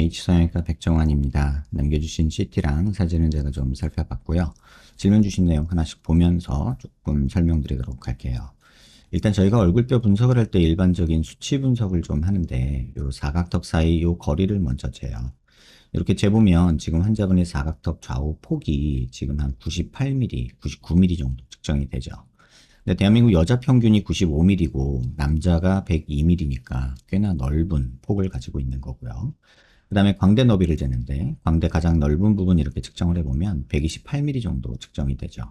H성형외과 백정환입니다. 남겨주신 CT랑 사진은 제가 좀 살펴봤고요. 질문 주신 내용 하나씩 보면서 조금 설명드리도록 할게요. 일단 저희가 얼굴뼈 분석을 할 때 일반적인 수치 분석을 좀 하는데 요 사각턱 사이 요 거리를 먼저 재요. 이렇게 재보면 지금 환자분의 사각턱 좌우 폭이 지금 한 98mm, 99mm 정도 측정이 되죠. 근데 대한민국 여자 평균이 95mm고 남자가 102mm니까 꽤나 넓은 폭을 가지고 있는 거고요. 그 다음에 광대 너비를 재는데 광대 가장 넓은 부분 이렇게 측정을 해보면 128mm 정도 측정이 되죠.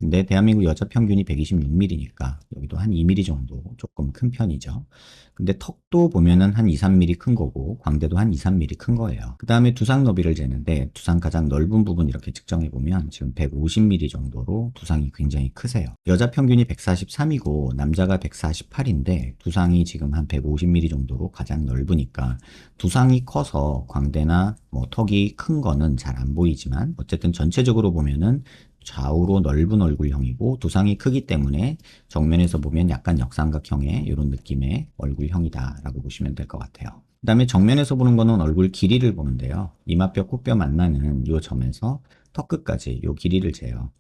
근데 대한민국 여자 평균이 126mm니까 여기도 한 2mm 정도 조금 큰 편이죠. 근데 턱도 보면은 한 2, 3mm 큰 거고 광대도 한 2, 3mm 큰 거예요. 그 다음에 두상 너비를 재는데 두상 가장 넓은 부분 이렇게 측정해 보면 지금 150mm 정도로 두상이 굉장히 크세요. 여자 평균이 143이고 남자가 148인데 두상이 지금 한 150mm 정도로 가장 넓으니까 두상이 커서 광대나 뭐 턱이 큰 거는 잘 안 보이지만 어쨌든 전체적으로 보면은 좌우로 넓은 얼굴형이고 두상이 크기 때문에 정면에서 보면 약간 역삼각형의 이런 느낌의 얼굴형이다라고 보시면 될 것 같아요. 그 다음에 정면에서 보는 거는 얼굴 길이를 보는데요. 이마뼈, 코뼈 만나는 이 점에서 턱 끝까지 이 길이를 재요.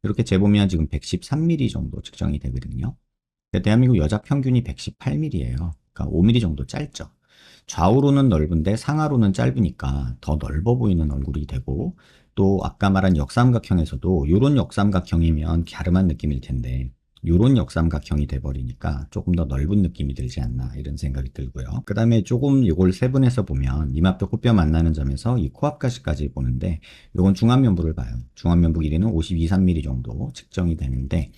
이렇게 재보면 지금 113mm 정도 측정이 되거든요. 대한민국 여자 평균이 118mm예요. 그러니까 5mm 정도 짧죠. 좌우로는 넓은데 상하로는 짧으니까 더 넓어 보이는 얼굴이 되고 또 아까 말한 역삼각형에서도 이런 역삼각형이면 갸름한 느낌일 텐데 이런 역삼각형이 돼버리니까 조금 더 넓은 느낌이 들지 않나 이런 생각이 들고요. 그 다음에 조금 이걸 세분해서 보면 이마뼈 코뼈 만나는 점에서 이 코앞가시까지 보는데 이건 중안면부를 봐요. 중안면부 길이는 52, 3mm 정도 측정이 되는데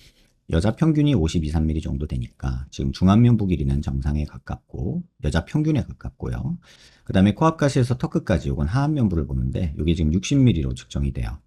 여자 평균이 52, 3mm 정도 되니까 지금 중안면부 길이는 정상에 가깝고 여자 평균에 가깝고요. 그 다음에 코앞가시에서 턱끝까지 이건 하안면부를 보는데 이게 지금 60mm로 측정이 돼요.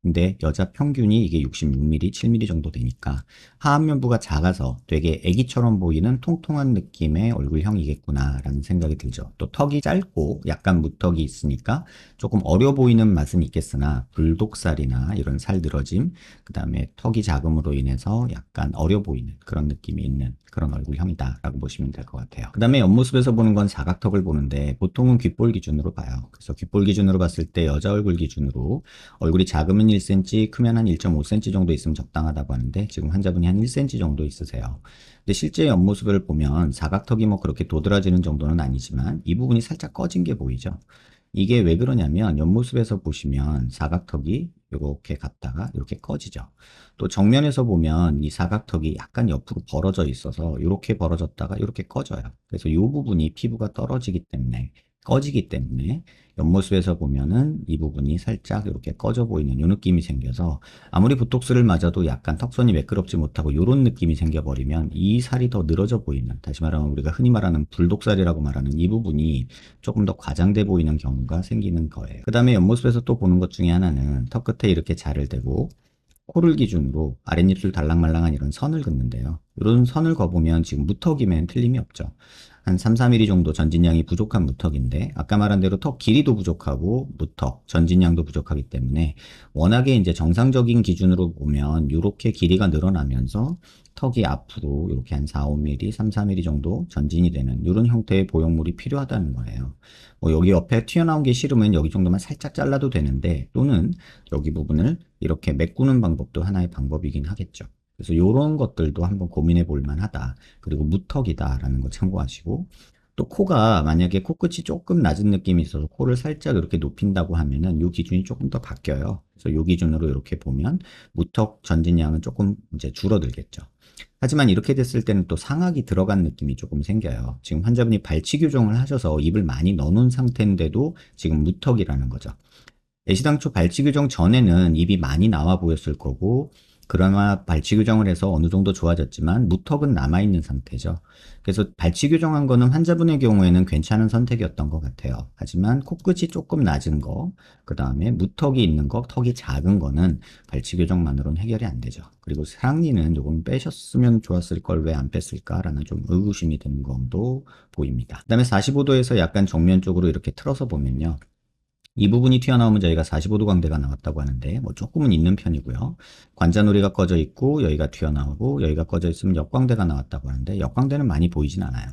근데 여자 평균이 이게 66mm, 7mm 정도 되니까 하안면부가 작아서 되게 애기처럼 보이는 통통한 느낌의 얼굴형이겠구나라는 생각이 들죠. 또 턱이 짧고 약간 무턱이 있으니까 조금 어려 보이는 맛은 있겠으나 불독살이나 이런 살 늘어짐, 그 다음에 턱이 작음으로 인해서 약간 어려 보이는 그런 느낌이 있는 그런 얼굴형이다라고 보시면 될 것 같아요. 그 다음에 옆모습에서 보는 건 사각턱을 보는데 보통은 귓볼 기준으로 봐요. 그래서 귓볼 기준으로 봤을 때 여자 얼굴 기준으로 얼굴이 작으면 1cm, 크면 한 1.5cm 정도 있으면 적당하다고 하는데 지금 환자분이 한 1cm 정도 있으세요. 근데 실제 옆모습을 보면 사각턱이 뭐 그렇게 도드라지는 정도는 아니지만 이 부분이 살짝 꺼진 게 보이죠. 이게 왜 그러냐면 옆모습에서 보시면 사각턱이 이렇게 갔다가 이렇게 꺼지죠. 또 정면에서 보면 이 사각턱이 약간 옆으로 벌어져 있어서 이렇게 벌어졌다가 이렇게 꺼져요. 그래서 이 부분이 피부가 떨어지기 때문에 꺼지기 때문에 옆모습에서 보면은 이 부분이 살짝 이렇게 꺼져 보이는 이 느낌이 생겨서 아무리 보톡스를 맞아도 약간 턱선이 매끄럽지 못하고 이런 느낌이 생겨버리면 이 살이 더 늘어져 보이는, 다시 말하면 우리가 흔히 말하는 불독살이라고 말하는 이 부분이 조금 더 과장돼 보이는 경우가 생기는 거예요. 그 다음에 옆모습에서 또 보는 것 중에 하나는 턱 끝에 이렇게 자를 대고 코를 기준으로 아랫입술 달랑말랑한 이런 선을 긋는데요. 이런 선을 그어보면 지금 무턱이면 틀림이 없죠. 한 3, 4mm 정도 전진량이 부족한 무턱인데 아까 말한 대로 턱 길이도 부족하고 무턱, 전진량도 부족하기 때문에 워낙에 이제 정상적인 기준으로 보면 이렇게 길이가 늘어나면서 턱이 앞으로 이렇게 한 4, 5mm, 3, 4mm 정도 전진이 되는 이런 형태의 보형물이 필요하다는 거예요. 뭐 여기 옆에 튀어나온 게 싫으면 여기 정도만 살짝 잘라도 되는데 또는 여기 부분을 이렇게 메꾸는 방법도 하나의 방법이긴 하겠죠. 그래서 이런 것들도 한번 고민해 볼 만하다. 그리고 무턱이다라는 거 참고하시고 또 코가 만약에 코끝이 조금 낮은 느낌이 있어서 코를 살짝 이렇게 높인다고 하면은 이 기준이 조금 더 바뀌어요. 그래서 이 기준으로 이렇게 보면 무턱 전진량은 조금 이제 줄어들겠죠. 하지만 이렇게 됐을 때는 또 상악이 들어간 느낌이 조금 생겨요. 지금 환자분이 발치 교정을 하셔서 입을 많이 넣어놓은 상태인데도 지금 무턱이라는 거죠. 애시당초 발치 교정 전에는 입이 많이 나와 보였을 거고 그나마 발치 교정을 해서 어느 정도 좋아졌지만 무턱은 남아있는 상태죠. 그래서 발치 교정한 거는 환자분의 경우에는 괜찮은 선택이었던 것 같아요. 하지만 코끝이 조금 낮은 거, 그 다음에 무턱이 있는 거, 턱이 작은 거는 발치 교정만으로는 해결이 안 되죠. 그리고 상리는 조금 빼셨으면 좋았을 걸 왜 안 뺐을까라는 좀 의구심이 드는 것도 보입니다. 그 다음에 45도에서 약간 정면 쪽으로 이렇게 틀어서 보면요. 이 부분이 튀어나오면 저희가 45도 광대가 나왔다고 하는데 뭐 조금은 있는 편이고요. 관자놀이가 꺼져 있고 여기가 튀어나오고 여기가 꺼져 있으면 역광대가 나왔다고 하는데 역광대는 많이 보이진 않아요.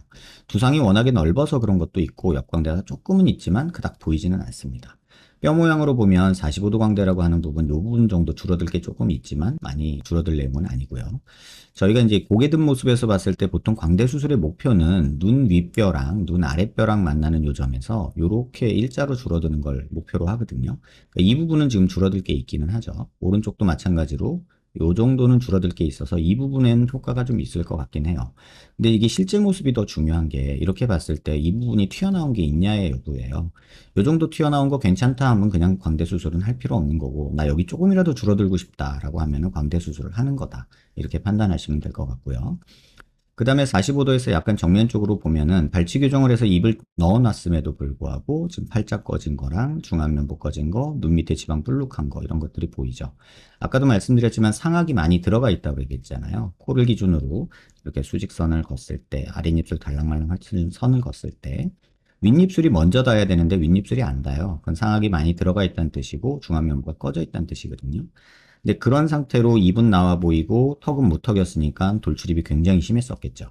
두상이 워낙에 넓어서 그런 것도 있고 역광대가 조금은 있지만 그닥 보이지는 않습니다. 뼈 모양으로 보면 45도 광대라고 하는 부분, 이 부분 정도 줄어들 게 조금 있지만 많이 줄어들 내용은 아니고요. 저희가 이제 고개 든 모습에서 봤을 때 보통 광대 수술의 목표는 눈 윗뼈랑 눈 아랫뼈랑 만나는 요점에서 이렇게 일자로 줄어드는 걸 목표로 하거든요. 그러니까 이 부분은 지금 줄어들 게 있기는 하죠. 오른쪽도 마찬가지로 요 정도는 줄어들 게 있어서 이 부분엔 효과가 좀 있을 것 같긴 해요. 근데 이게 실제 모습이 더 중요한 게 이렇게 봤을 때 이 부분이 튀어나온 게 있냐의 여부예요. 요 정도 튀어나온 거 괜찮다 하면 그냥 광대 수술은 할 필요 없는 거고, 나 여기 조금이라도 줄어들고 싶다라고 하면은 광대 수술을 하는 거다. 이렇게 판단하시면 될 것 같고요. 그 다음에 45도에서 약간 정면 쪽으로 보면은 발치 교정을 해서 입을 넣어놨음에도 불구하고 지금 팔짝 꺼진 거랑 중안면부 꺼진 거, 눈 밑에 지방 불룩한 거 이런 것들이 보이죠. 아까도 말씀드렸지만 상악이 많이 들어가 있다고 얘기했잖아요. 코를 기준으로 이렇게 수직선을 걷을 때, 아랫입술 달랑말랑 하치는 선을 걷을 때 윗입술이 먼저 닿아야 되는데 윗입술이 안 닿아요. 그건 상악이 많이 들어가 있다는 뜻이고 중안면부가 꺼져 있다는 뜻이거든요. 근데 그런 상태로 입은 나와 보이고 턱은 무턱이었으니까 돌출입이 굉장히 심했었겠죠.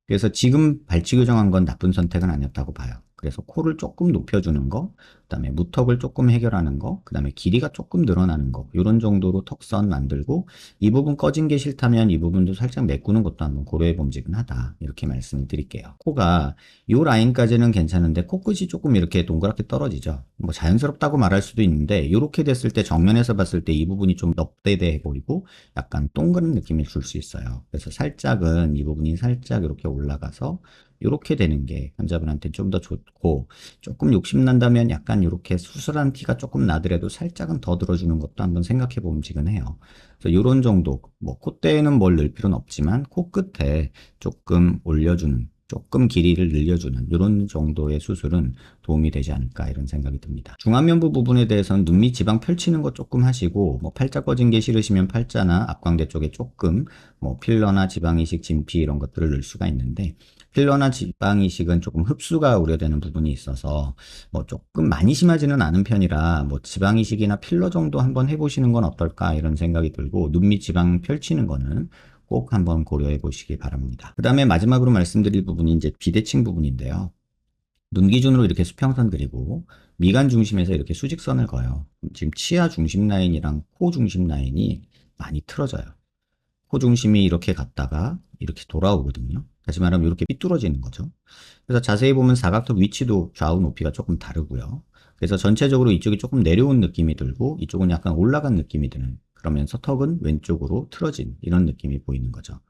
그래서 지금 발치 교정한 건 나쁜 선택은 아니었다고 봐요. 그래서 코를 조금 높여주는 거, 그다음에 무턱을 조금 해결하는 거, 그다음에 길이가 조금 늘어나는 거, 이런 정도로 턱선 만들고 이 부분 꺼진 게 싫다면 이 부분도 살짝 메꾸는 것도 한번 고려해 봄직은하다 이렇게 말씀을 드릴게요. 코가 이 라인까지는 괜찮은데 코끝이 조금 이렇게 동그랗게 떨어지죠. 뭐 자연스럽다고 말할 수도 있는데 이렇게 됐을 때 정면에서 봤을 때 이 부분이 좀 넙대대해 보이고 약간 동그란 느낌을 줄 수 있어요. 그래서 살짝은 이 부분이 살짝 이렇게 올라가서 이렇게 되는 게 환자분한테 좀 더 좋고, 조금 욕심난다면 약간 이렇게 수술한 티가 조금 나더라도 살짝은 더 들어주는 것도 한번 생각해 보면 해요. 그래서 이런 정도, 뭐 콧대에는 뭘 넣을 필요는 없지만 코끝에 조금 올려주는, 조금 길이를 늘려주는 이런 정도의 수술은 도움이 되지 않을까 이런 생각이 듭니다. 중안면부 부분에 대해서는 눈 밑 지방 펼치는 거 조금 하시고, 뭐 팔자 꺼진 게 싫으시면 팔자나 앞광대 쪽에 조금 뭐 필러나 지방이식, 진피 이런 것들을 넣을 수가 있는데, 필러나 지방이식은 조금 흡수가 우려되는 부분이 있어서 뭐 조금 많이 심하지는 않은 편이라 뭐 지방이식이나 필러 정도 한번 해보시는 건 어떨까 이런 생각이 들고, 눈 밑 지방 펼치는 거는 꼭 한번 고려해 보시기 바랍니다. 그 다음에 마지막으로 말씀드릴 부분이 이제 비대칭 부분인데요. 눈 기준으로 이렇게 수평선 그리고 미간 중심에서 이렇게 수직선을 그어요. 지금 치아 중심 라인이랑 코 중심 라인이 많이 틀어져요. 코 중심이 이렇게 갔다가 이렇게 돌아오거든요. 다시 말하면 이렇게 삐뚤어지는 거죠. 그래서 자세히 보면 사각턱 위치도 좌우 높이가 조금 다르고요. 그래서 전체적으로 이쪽이 조금 내려온 느낌이 들고 이쪽은 약간 올라간 느낌이 드는, 그러면서 턱은 왼쪽으로 틀어진 이런 느낌이 보이는 거죠.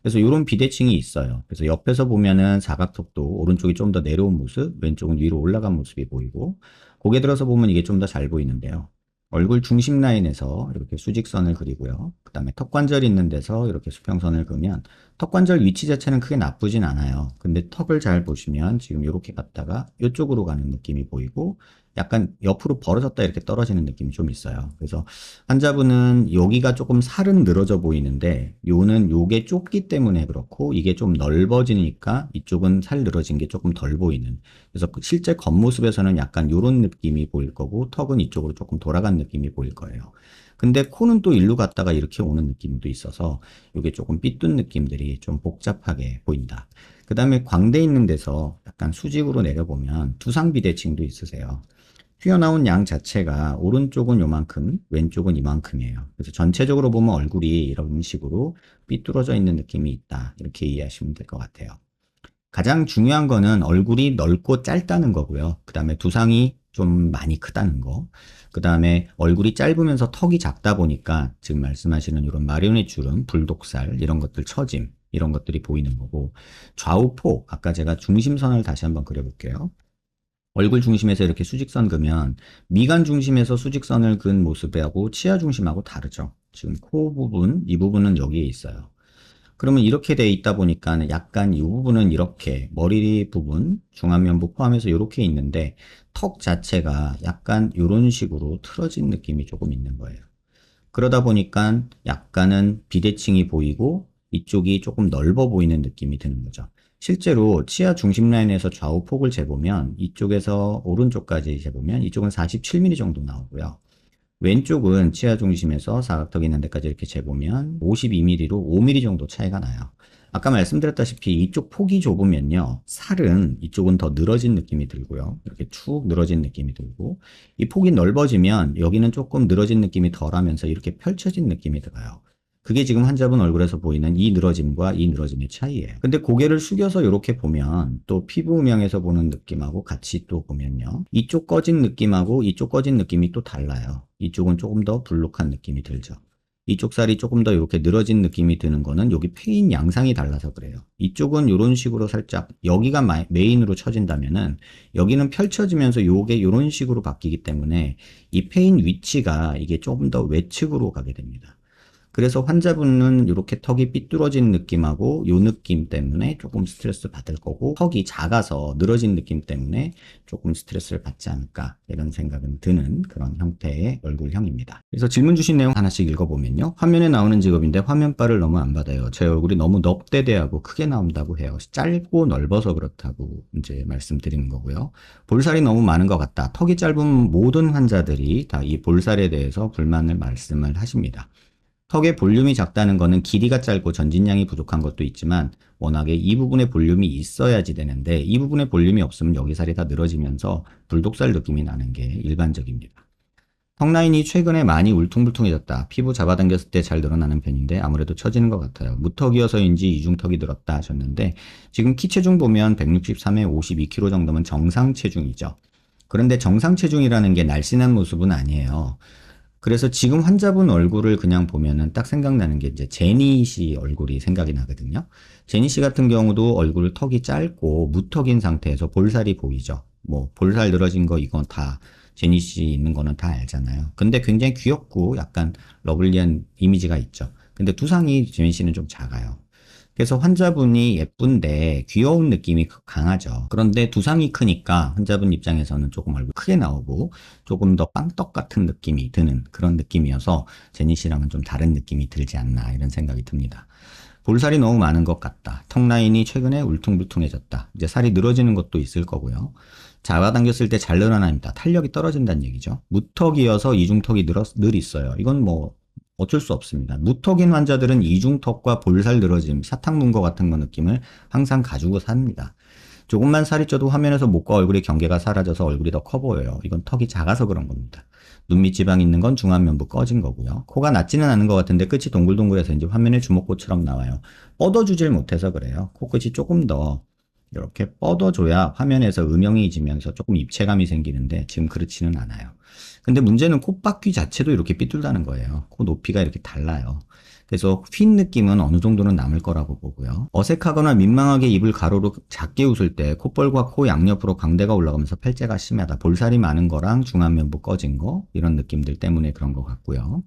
그래서 이런 비대칭이 있어요. 그래서 옆에서 보면은 사각턱도 오른쪽이 좀 더 내려온 모습, 왼쪽은 위로 올라간 모습이 보이고, 고개 들어서 보면 이게 좀 더 잘 보이는데요. 얼굴 중심 라인에서 이렇게 수직선을 그리고요. 그 다음에 턱관절 있는 데서 이렇게 수평선을 그으면 턱관절 위치 자체는 크게 나쁘진 않아요. 근데 턱을 잘 보시면 지금 이렇게 갔다가 이쪽으로 가는 느낌이 보이고 약간 옆으로 벌어졌다 이렇게 떨어지는 느낌이 좀 있어요. 그래서 환자분은 여기가 조금 살은 늘어져 보이는데 요는 요게 좁기 때문에 그렇고 이게 좀 넓어지니까 이쪽은 살 늘어진 게 조금 덜 보이는, 그래서 실제 겉모습에서는 약간 요런 느낌이 보일 거고 턱은 이쪽으로 조금 돌아간 느낌이 보일 거예요. 근데 코는 또 일로 갔다가 이렇게 오는 느낌도 있어서 이게 조금 삐뚤 느낌들이 좀 복잡하게 보인다. 그 다음에 광대 있는 데서 약간 수직으로 내려보면 두상 비대칭도 있으세요. 튀어나온 양 자체가 오른쪽은 요만큼, 왼쪽은 이만큼이에요. 그래서 전체적으로 보면 얼굴이 이런 식으로 삐뚤어져 있는 느낌이 있다. 이렇게 이해하시면 될 것 같아요. 가장 중요한 거는 얼굴이 넓고 짧다는 거고요. 그 다음에 두상이 좀 많이 크다는 거. 그 다음에 얼굴이 짧으면서 턱이 작다 보니까 지금 말씀하시는 이런 마리오넷 주름, 불독살, 이런 것들 처짐, 이런 것들이 보이는 거고, 좌우폭, 아까 제가 중심선을 다시 한번 그려볼게요. 얼굴 중심에서 이렇게 수직선 그면 미간 중심에서 수직선을 그은 모습하고 치아 중심하고 다르죠. 지금 코 부분, 이 부분은 여기에 있어요. 그러면 이렇게 돼 있다 보니까 약간 이 부분은 이렇게 머리 부분, 중안면부 포함해서 이렇게 있는데 턱 자체가 약간 이런 식으로 틀어진 느낌이 조금 있는 거예요. 그러다 보니까 약간은 비대칭이 보이고 이쪽이 조금 넓어 보이는 느낌이 드는 거죠. 실제로 치아 중심 라인에서 좌우 폭을 재보면 이쪽에서 오른쪽까지 재보면 이쪽은 47mm 정도 나오고요. 왼쪽은 치아 중심에서 사각턱 있는 데까지 이렇게 재보면 52mm로 5mm 정도 차이가 나요. 아까 말씀드렸다시피 이쪽 폭이 좁으면요, 살은 이쪽은 더 늘어진 느낌이 들고요. 이렇게 축 늘어진 느낌이 들고, 이 폭이 넓어지면 여기는 조금 늘어진 느낌이 덜하면서 이렇게 펼쳐진 느낌이 들어요. 그게 지금 환자분 얼굴에서 보이는 이 늘어짐과 이 늘어짐의 차이예요. 근데 고개를 숙여서 이렇게 보면 또 피부 음영에서 보는 느낌하고 같이 또 보면요, 이쪽 꺼진 느낌하고 이쪽 꺼진 느낌이 또 달라요. 이쪽은 조금 더 불룩한 느낌이 들죠. 이쪽 살이 조금 더 이렇게 늘어진 느낌이 드는 거는 여기 페인 양상이 달라서 그래요. 이쪽은 이런 식으로 살짝 여기가 메인으로 쳐진다면은 여기는 펼쳐지면서 요게 이런 식으로 바뀌기 때문에 이 페인 위치가 이게 조금 더 외측으로 가게 됩니다. 그래서 환자분은 이렇게 턱이 삐뚤어진 느낌하고 요 느낌 때문에 조금 스트레스 받을 거고, 턱이 작아서 늘어진 느낌 때문에 조금 스트레스를 받지 않을까, 이런 생각은 드는 그런 형태의 얼굴형입니다. 그래서 질문 주신 내용 하나씩 읽어보면요, 화면에 나오는 직업인데 화면빨을 너무 안 받아요. 제 얼굴이 너무 넙대대하고 크게 나온다고 해요. 짧고 넓어서 그렇다고 이제 말씀드리는 거고요. 볼살이 너무 많은 것 같다. 턱이 짧은 모든 환자들이 다 이 볼살에 대해서 불만을 말씀을 하십니다. 턱의 볼륨이 작다는 것은 길이가 짧고 전진량이 부족한 것도 있지만 워낙에 이 부분에 볼륨이 있어야지 되는데, 이 부분에 볼륨이 없으면 여기 살이 다 늘어지면서 불독살 느낌이 나는 게 일반적입니다. 턱 라인이 최근에 많이 울퉁불퉁해졌다. 피부 잡아당겼을 때 잘 늘어나는 편인데 아무래도 처지는 것 같아요. 무턱이어서인지 이중턱이 늘었다 하셨는데, 지금 키 체중 보면 163에 52kg 정도면 정상 체중이죠. 그런데 정상 체중이라는 게 날씬한 모습은 아니에요. 그래서 지금 환자분 얼굴을 그냥 보면은 딱 생각나는 게 이제 제니 씨 얼굴이 생각이 나거든요. 제니 씨 같은 경우도 얼굴 턱이 짧고 무턱인 상태에서 볼살이 보이죠. 뭐 볼살 늘어진 거 이건 다 제니 씨 있는 거는 다 알잖아요. 근데 굉장히 귀엽고 약간 러블리한 이미지가 있죠. 근데 두상이 제니 씨는 좀 작아요. 그래서 환자분이 예쁜데 귀여운 느낌이 강하죠. 그런데 두상이 크니까 환자분 입장에서는 조금 얼굴 크게 나오고 조금 더 빵떡 같은 느낌이 드는 그런 느낌이어서 제니 씨랑은 좀 다른 느낌이 들지 않나, 이런 생각이 듭니다. 볼살이 너무 많은 것 같다. 턱 라인이 최근에 울퉁불퉁해졌다. 이제 살이 늘어지는 것도 있을 거고요. 잡아당겼을 때 잘 늘어납니다. 탄력이 떨어진다는 얘기죠. 무턱이어서 이중턱이 늘 있어요. 이건 뭐 어쩔 수 없습니다. 무턱인 환자들은 이중턱과 볼살 늘어짐, 사탕 문 것 같은 거 느낌을 항상 가지고 삽니다. 조금만 살이 쪄도 화면에서 목과 얼굴의 경계가 사라져서 얼굴이 더 커 보여요. 이건 턱이 작아서 그런 겁니다. 눈밑 지방 있는 건 중안면부 꺼진 거고요. 코가 낮지는 않은 것 같은데 끝이 동글동글해서 이제 화면에 주먹꽃처럼 나와요. 뻗어주질 못해서 그래요. 코끝이 조금 더 이렇게 뻗어줘야 화면에서 음영이 지면서 조금 입체감이 생기는데 지금 그렇지는 않아요. 근데 문제는 콧바퀴 자체도 이렇게 삐뚤다는 거예요. 코 높이가 이렇게 달라요. 그래서 휜 느낌은 어느 정도는 남을 거라고 보고요. 어색하거나 민망하게 입을 가로로 작게 웃을 때 콧볼과 코 양옆으로 광대가 올라가면서 팔재가 심하다. 볼살이 많은 거랑 중안면부 꺼진 거, 이런 느낌들 때문에 그런 것 같고요.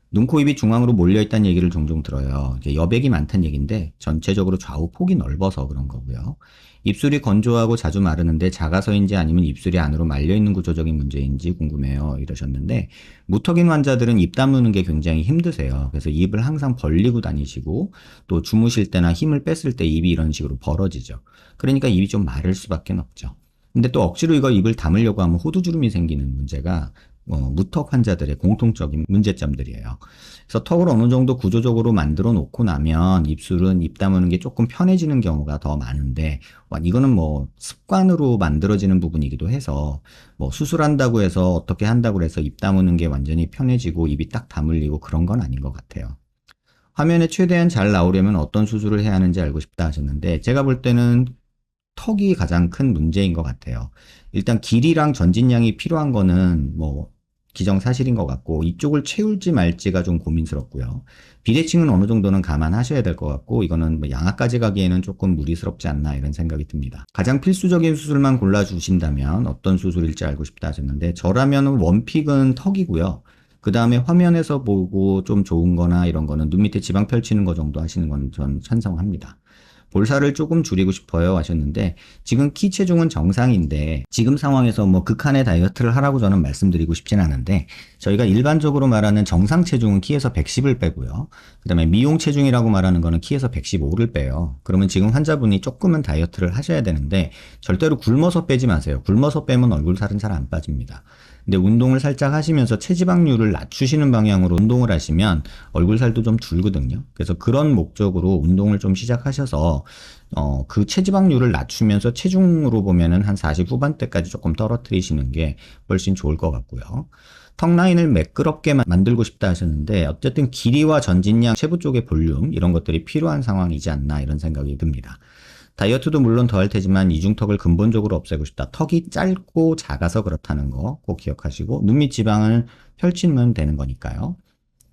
눈, 코, 입이 중앙으로 몰려있다는 얘기를 종종 들어요. 이제 여백이 많다는 얘기인데 전체적으로 좌우 폭이 넓어서 그런 거고요. 입술이 건조하고 자주 마르는데 작아서인지 아니면 입술이 안으로 말려있는 구조적인 문제인지 궁금해요, 이러셨는데, 무턱인 환자들은 입 다무는 게 굉장히 힘드세요. 그래서 입을 항상 벌리고 다니시고 또 주무실 때나 힘을 뺐을 때 입이 이런 식으로 벌어지죠. 그러니까 입이 좀 마를 수밖에 없죠. 근데 또 억지로 이거 입을 다물려고 하면 호두주름이 생기는 문제가 무턱 환자들의 공통적인 문제점들이에요. 그래서 턱을 어느 정도 구조적으로 만들어 놓고 나면 입술은 입 다무는 게 조금 편해지는 경우가 더 많은데, 이거는 뭐 습관으로 만들어지는 부분이기도 해서 뭐 수술한다고 해서 어떻게 한다고 해서 입 다무는 게 완전히 편해지고 입이 딱 다물리고 그런 건 아닌 것 같아요. 화면에 최대한 잘 나오려면 어떤 수술을 해야 하는지 알고 싶다 하셨는데, 제가 볼 때는 턱이 가장 큰 문제인 것 같아요. 일단 길이랑 전진량이 필요한 거는 뭐 기정사실인 것 같고, 이쪽을 채울지 말지가 좀 고민스럽고요. 비대칭은 어느 정도는 감안하셔야 될 것 같고, 이거는 뭐 양악까지 가기에는 조금 무리스럽지 않나, 이런 생각이 듭니다. 가장 필수적인 수술만 골라주신다면 어떤 수술일지 알고 싶다 하셨는데, 저라면 원픽은 턱이고요. 그 다음에 화면에서 보고 좀 좋은 거나 이런 거는 눈 밑에 지방 펼치는 거 정도 하시는 건 전 찬성합니다. 볼살을 조금 줄이고 싶어요 하셨는데, 지금 키 체중은 정상인데 지금 상황에서 뭐 극한의 다이어트를 하라고 저는 말씀드리고 싶진 않은데, 저희가 일반적으로 말하는 정상 체중은 키에서 110을 빼고요. 그 다음에 미용 체중이라고 말하는 거는 키에서 115를 빼요. 그러면 지금 환자분이 조금은 다이어트를 하셔야 되는데 절대로 굶어서 빼지 마세요. 굶어서 빼면 얼굴 살은 잘 안 빠집니다. 근데 운동을 살짝 하시면서 체지방률을 낮추시는 방향으로 운동을 하시면 얼굴 살도 좀 줄거든요. 그래서 그런 목적으로 운동을 좀 시작하셔서 그 체지방률을 낮추면서 체중으로 보면은 한 40 후반대까지 조금 떨어뜨리시는 게 훨씬 좋을 것 같고요. 턱 라인을 매끄럽게 만들고 싶다 하셨는데, 어쨌든 길이와 전진량, 체부 쪽의 볼륨 이런 것들이 필요한 상황이지 않나 이런 생각이 듭니다. 다이어트도 물론 더 할 테지만 이중턱을 근본적으로 없애고 싶다. 턱이 짧고 작아서 그렇다는 거 꼭 기억하시고, 눈 밑 지방을 펼치면 되는 거니까요.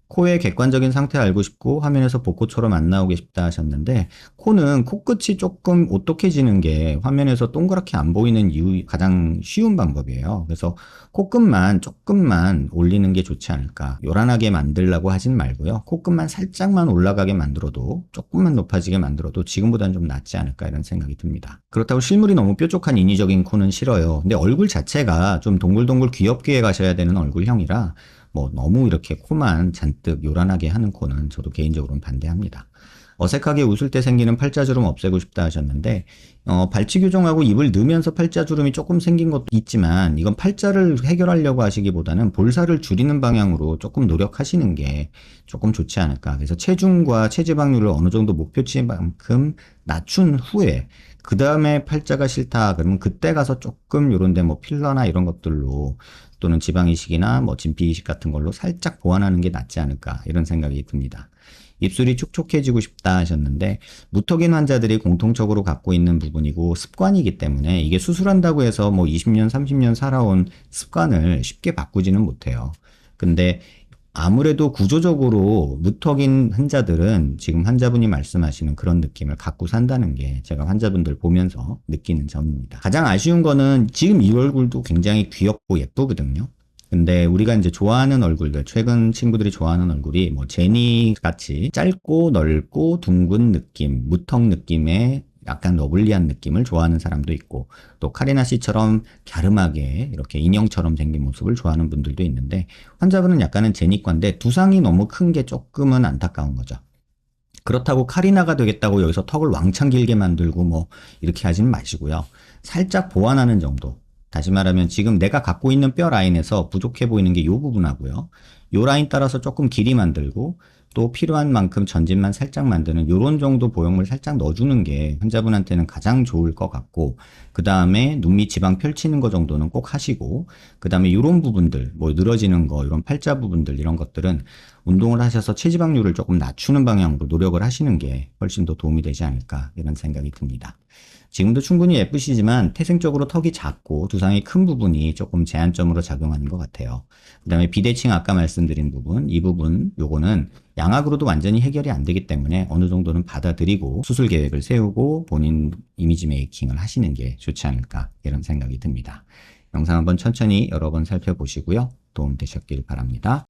코의 객관적인 상태 알고 싶고 화면에서 복코처럼 안 나오게 싶다 하셨는데, 코는 코끝이 조금 오똑해지는 게 화면에서 동그랗게 안 보이는 이유 가장 쉬운 방법이에요. 그래서 코끝만 조금만 올리는 게 좋지 않을까. 요란하게 만들려고 하진 말고요. 코끝만 살짝만 올라가게 만들어도, 조금만 높아지게 만들어도 지금보다는 좀 낫지 않을까 이런 생각이 듭니다. 그렇다고 실물이 너무 뾰족한 인위적인 코는 싫어요. 근데 얼굴 자체가 좀 동글동글 귀엽게 가셔야 되는 얼굴형이라 뭐 너무 이렇게 코만 잔뜩 요란하게 하는 코는 저도 개인적으로는 반대합니다. 어색하게 웃을 때 생기는 팔자주름 없애고 싶다 하셨는데, 발치 교정하고 입을 넣으면서 팔자주름이 조금 생긴 것도 있지만, 이건 팔자를 해결하려고 하시기보다는 볼살을 줄이는 방향으로 조금 노력하시는 게 조금 좋지 않을까. 그래서 체중과 체지방률을 어느 정도 목표치만큼 낮춘 후에 그 다음에 팔자가 싫다 그러면 그때 가서 조금 요런데 뭐 필러나 이런 것들로, 또는 지방이식이나 뭐 진피이식 같은 걸로 살짝 보완하는 게 낫지 않을까 이런 생각이 듭니다. 입술이 촉촉해지고 싶다 하셨는데, 무턱인 환자들이 공통적으로 갖고 있는 부분이고 습관이기 때문에, 이게 수술한다고 해서 뭐 20년 30년 살아온 습관을 쉽게 바꾸지는 못해요. 근데 아무래도 구조적으로 무턱인 환자들은 지금 환자분이 말씀하시는 그런 느낌을 갖고 산다는 게 제가 환자분들 보면서 느끼는 점입니다. 가장 아쉬운 거는 지금 이 얼굴도 굉장히 귀엽고 예쁘거든요. 근데 우리가 이제 좋아하는 얼굴들, 최근 친구들이 좋아하는 얼굴이 뭐 제니 같이 짧고 넓고 둥근 느낌, 무턱 느낌의 약간 러블리한 느낌을 좋아하는 사람도 있고, 또 카리나 씨처럼 갸름하게 이렇게 인형처럼 생긴 모습을 좋아하는 분들도 있는데, 환자분은 약간은 제니과인데 두상이 너무 큰 게 조금은 안타까운 거죠. 그렇다고 카리나가 되겠다고 여기서 턱을 왕창 길게 만들고 뭐 이렇게 하지는 마시고요. 살짝 보완하는 정도. 다시 말하면 지금 내가 갖고 있는 뼈 라인에서 부족해 보이는 게 이 부분하고요. 이 라인 따라서 조금 길이 만들고, 또 필요한 만큼 전진만 살짝 만드는 요런 정도 보형물 살짝 넣어주는 게 환자분한테는 가장 좋을 것 같고, 그 다음에 눈 밑 지방 펼치는 거 정도는 꼭 하시고, 그 다음에 요런 부분들, 뭐 늘어지는 거, 이런 팔자 부분들 이런 것들은 운동을 하셔서 체지방률을 조금 낮추는 방향으로 노력을 하시는 게 훨씬 더 도움이 되지 않을까 이런 생각이 듭니다. 지금도 충분히 예쁘시지만 태생적으로 턱이 작고 두상이 큰 부분이 조금 제한점으로 작용하는 것 같아요. 그 다음에 비대칭 아까 말씀드린 부분, 이 부분 요거는 양악으로도 완전히 해결이 안 되기 때문에 어느 정도는 받아들이고 수술 계획을 세우고 본인 이미지 메이킹을 하시는 게 좋지 않을까 이런 생각이 듭니다. 영상 한번 천천히 여러 번 살펴보시고요. 도움 되셨길 바랍니다.